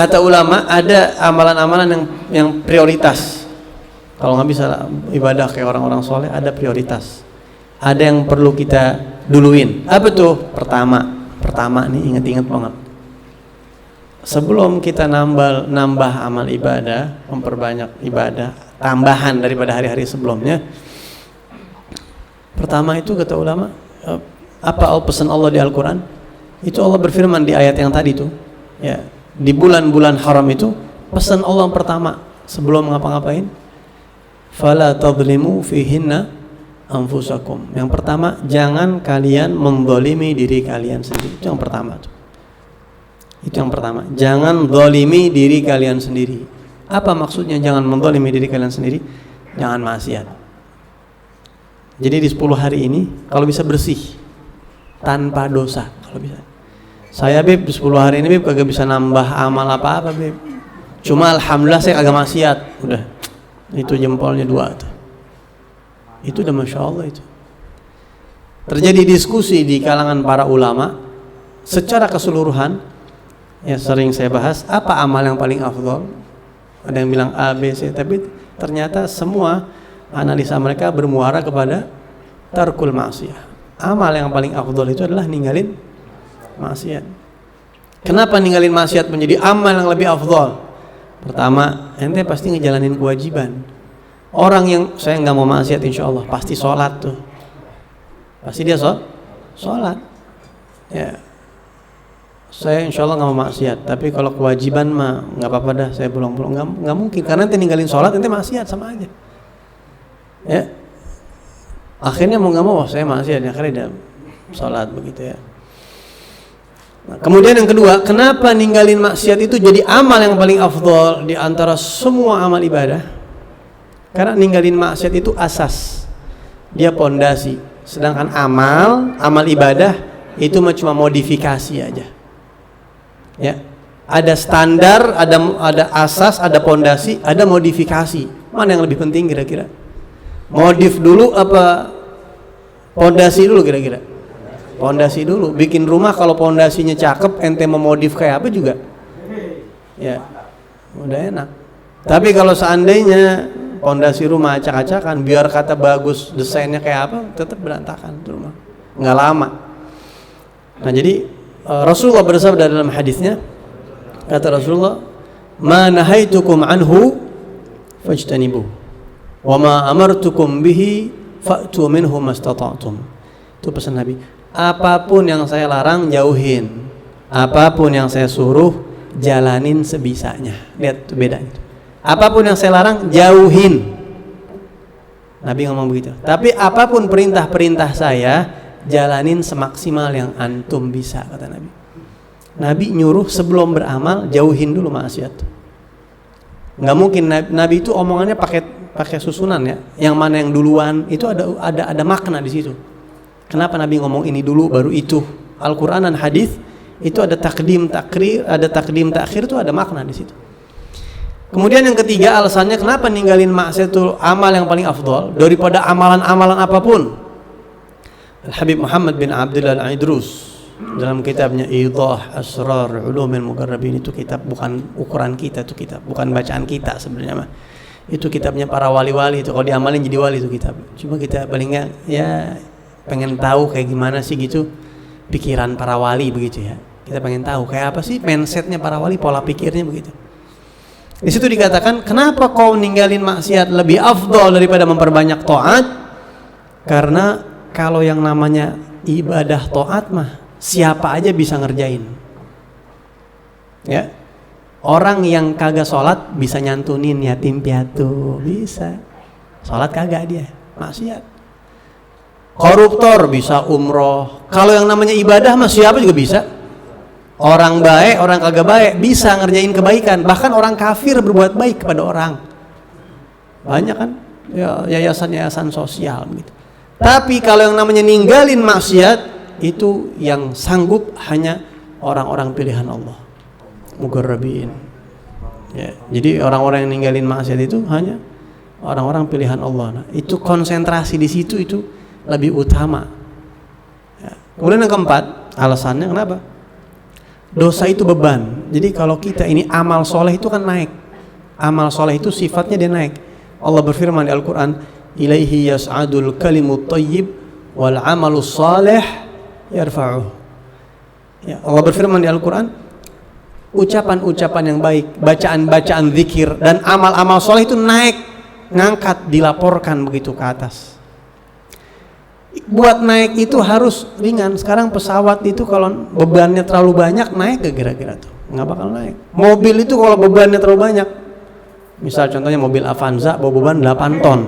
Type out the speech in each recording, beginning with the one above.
kata ulama ada amalan-amalan yang prioritas. Kalau nggak bisa ibadah kayak orang-orang soleh, ada prioritas. Ada yang perlu kita duluin. Apa tuh? Pertama nih, ingat-ingat banget. Sebelum kita nambah amal ibadah, memperbanyak ibadah tambahan daripada hari-hari sebelumnya, pertama itu kata ulama, apa pesan Allah di Al-Quran? Itu Allah berfirman di ayat yang tadi tuh, ya, di bulan-bulan haram itu pesan Allah yang pertama sebelum ngapa-ngapain, fala tadhlimu fihinna anfusakum. Yang pertama, jangan kalian menzalimi diri kalian sendiri. Itu yang pertama tuh. Itu yang pertama, jangan zalimi diri kalian sendiri. Apa maksudnya jangan menzalimi diri kalian sendiri? Jangan maksiat. Jadi di 10 hari ini kalau bisa bersih tanpa dosa, kalau bisa. Saya Beb di 10 hari ini Beb kagak bisa nambah amal apa-apa Beb. Cuma alhamdulillah saya kagak maksiat. Udah. Itu jempolnya 2 tuh. Itu udah Masya Allah itu. Terjadi diskusi di kalangan para ulama secara keseluruhan. Ya sering saya bahas apa amal yang paling afdol. Ada yang bilang A, B, C, tapi ternyata semua analisa mereka bermuara kepada tarkul maksiyah. Amal yang paling afdol itu adalah ninggalin maksiat. Kenapa ninggalin maksiat menjadi amal yang lebih afdol? Pertama, ente pasti ngejalanin kewajiban. Orang yang saya nggak mau maksiat insya Allah pasti sholat tuh. Pasti dia sholat. Ya. Saya insya Allah nggak mau maksiat, tapi kalau kewajiban mah nggak apa-apa dah, saya pulang-pulang nggak mungkin, karena ente ninggalin sholat, ente maksiat sama aja. Ya, akhirnya mau nggak mau saya maksiat, akhirnya dia sholat begitu ya. Nah, kemudian yang kedua, kenapa ninggalin maksiat itu jadi amal yang paling afdol di antara semua amal ibadah? Karena ninggalin maksiat itu asas, dia pondasi, sedangkan amal ibadah itu cuma modifikasi aja. Ya, ada standar, ada asas, ada pondasi, ada modifikasi. Mana yang lebih penting kira-kira? Modif dulu apa pondasi dulu kira-kira? Pondasi dulu. Bikin rumah kalau pondasinya cakep, ente memodif kayak apa juga, ya udah enak. Tapi kalau seandainya pondasi rumah acak-acakan, biar kata bagus desainnya kayak apa, tetap berantakan tuh rumah, nggak lama. Nah jadi Rasulullah bersabda dalam hadisnya, kata Rasulullah, "Ma nahaitukum anhu fajtanibuh, wa ma amartukum bihi fa'tu minhu mastata'tum." Itu pesan Nabi. Apapun yang saya larang jauhin, apapun yang saya suruh jalanin sebisanya. Lihat tuh bedanya. Apapun yang saya larang jauhin. Nabi ngomong begitu. Tapi apapun perintah-perintah saya jalanin semaksimal yang antum bisa, kata Nabi. Nabi nyuruh sebelum beramal jauhin dulu maksiat. Nggak mungkin Nabi itu omongannya pakai susunan ya. Yang mana yang duluan itu ada makna di situ. Kenapa Nabi ngomong ini dulu baru itu? Al-Qur'an dan hadis itu ada takdim takhir, ada takdim takhir, itu ada makna di situ. Kemudian yang ketiga alasannya kenapa ninggalin maksiat itu amal yang paling afdol daripada amalan-amalan apapun. Al-Habib Muhammad bin Abdullah Al-Idrus dalam kitabnya Idah Asrar Ulumil Muqarrabin, itu kitab bukan ukuran kita, itu kitab bukan bacaan kita sebenarnya mah. Itu kitabnya para wali-wali itu, kalau diamalin jadi wali itu kitab. Cuma kita paling enggak ya pengen tahu kayak gimana sih gitu pikiran para wali begitu ya. Kita pengen tahu kayak apa sih mindsetnya para wali, pola pikirnya begitu. Di situ dikatakan kenapa kau ninggalin maksiat lebih afdol daripada memperbanyak taat? Karena kalau yang namanya ibadah taat mah siapa aja bisa ngerjain. Ya. Orang yang kagak sholat bisa nyantunin yatim piatu, bisa. Sholat kagak dia, maksiat. Koruptor bisa umroh. Kalau yang namanya ibadah mah siapa juga bisa. Orang baik, orang kagak baik bisa ngerjain kebaikan. Bahkan orang kafir berbuat baik kepada orang. Banyak kan ya, yayasan-yayasan sosial gitu. Tapi kalau yang namanya ninggalin maksiat itu yang sanggup hanya orang-orang pilihan Allah, muqarrabin. Ya, jadi orang-orang yang ninggalin maksiat itu hanya orang-orang pilihan Allah. Nah, itu konsentrasi di situ itu lebih utama. Ya. Kemudian yang keempat, alasannya kenapa? Dosa itu beban. Jadi kalau kita ini amal soleh itu kan naik. Amal soleh itu sifatnya dia naik. Allah berfirman di Al-Quran, ilaihi yas'adul kalimut thayyib wal amalus salih yarfa'uh. Ya, Allah berfirman di Al-Quran, ucapan-ucapan yang baik, bacaan-bacaan zikir dan amal-amal soleh itu naik, ngangkat, dilaporkan begitu ke atas. Buat naik itu harus ringan. Sekarang pesawat itu kalau bebannya terlalu banyak naik gak kira-kira tuh? Nggak bakal naik. Mobil itu kalau bebannya terlalu banyak, misal contohnya mobil Avanza bawa beban 8 ton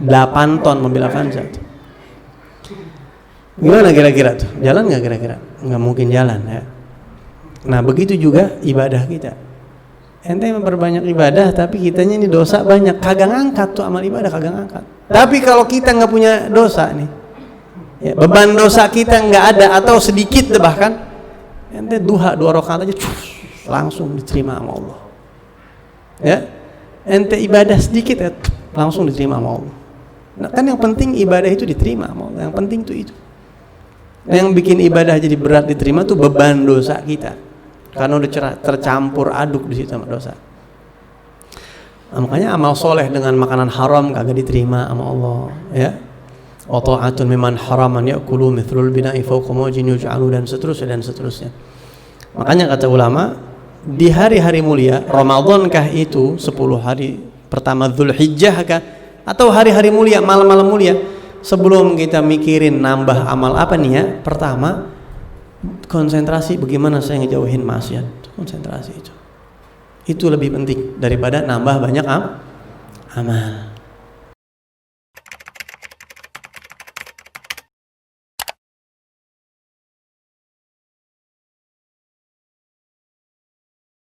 8 ton mobil Avanza tuh. Gimana kira-kira tuh? Jalan nggak kira-kira? Nggak mungkin jalan ya. Nah begitu juga ibadah kita. Ente memperbanyak ibadah tapi kitanya ini dosa banyak, kagak ngangkat tuh amal ibadah, kagak ngangkat. Tapi kalau kita nggak punya dosa nih, ya, beban dosa kita nggak ada atau sedikit deh bahkan, ente duha 2 rakaat aja langsung diterima sama Allah. Ya, ente ibadah sedikit ya langsung diterima sama Allah. Nah, kan yang penting ibadah itu diterima sama Allah. Yang penting tuh itu. Yang bikin ibadah jadi berat diterima tuh beban dosa kita. Karena udah tercampur aduk di situ sama dosa. Nah, makanya amal soleh dengan makanan haram kagak diterima sama Allah, ya. Wa ta'atun mimman haraman ya'kulu mithlul bina'i fawqa mawjin yuj'alu dan seterusnya. Makanya kata ulama, di hari-hari mulia, Ramadankah itu 10 hari pertama Dzulhijjah kah atau hari-hari mulia, malam-malam mulia, sebelum kita mikirin nambah amal apa nih ya, pertama konsentrasi bagaimana saya ngejauhin maksiat. Konsentrasi itu lebih penting daripada nambah banyak amal.